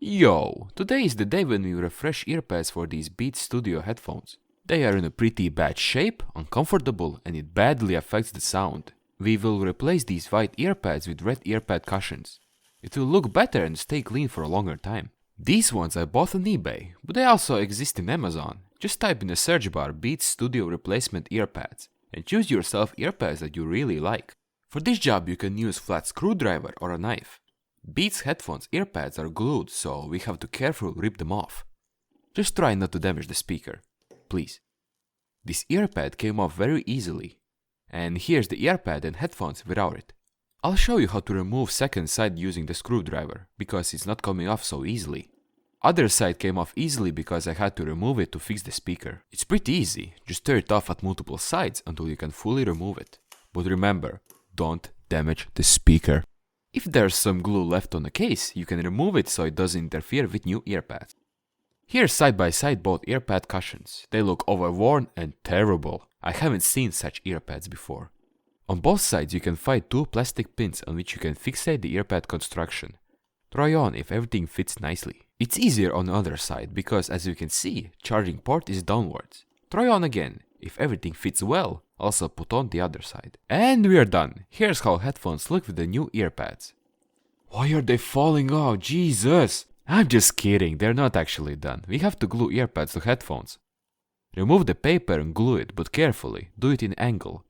Yo, today is the day when we refresh EarPads for these Beats Studio headphones. They are in a pretty bad shape, uncomfortable, and it badly affects the sound. We will replace these white EarPads with red EarPad cushions. It will look better and stay clean for a longer time. These ones I bought on eBay, but they also exist in Amazon. Just type in the search bar Beats Studio Replacement EarPads and choose yourself EarPads that you really like. For this job you can use flat screwdriver or a knife. Beats headphones EarPads are glued, so we have to carefully rip them off. Just try not to damage the speaker, please. This EarPad came off very easily. And here's the EarPad and headphones without it. I'll show you how to remove second side using the screwdriver, because it's not coming off so easily. Other side came off easily because I had to remove it to fix the speaker. It's pretty easy, just tear it off at multiple sides until you can fully remove it. But remember, don't damage the speaker. If there's some glue left on the case, you can remove it so it doesn't interfere with new EarPads. Here's side by side both EarPad cushions. They look overworn and terrible. I haven't seen such EarPads before. On both sides you can find two plastic pins on which you can fixate the EarPad construction. Try on if everything fits nicely. It's easier on the other side because, as you can see, charging port is downwards. Try on again. If everything fits well, also put on the other side. And we're done. Here's how headphones look with the new EarPads. Why are they falling off? Jesus! I'm just kidding, they're not actually done. We have to glue EarPads to headphones. Remove the paper and glue it, but carefully, do it in angle.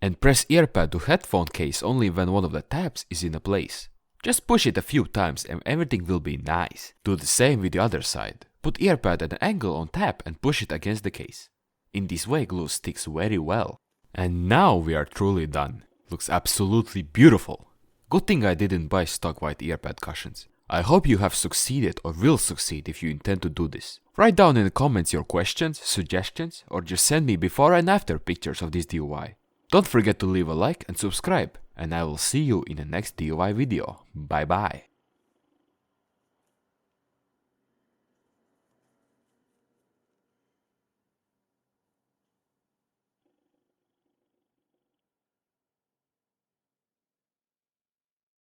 And press EarPad to headphone case only when one of the tabs is in a place. Just push it a few times and everything will be nice. Do the same with the other side. Put EarPad at an angle on tab and push it against the case. In this way glue sticks very well. And now we are truly done. Looks absolutely beautiful. Good thing I didn't buy stock white EarPad cushions. I hope you have succeeded or will succeed if you intend to do this. Write down in the comments your questions, suggestions, or just send me before and after pictures of this DIY. Don't forget to leave a like and subscribe, and I will see you in the next DIY video. Bye bye.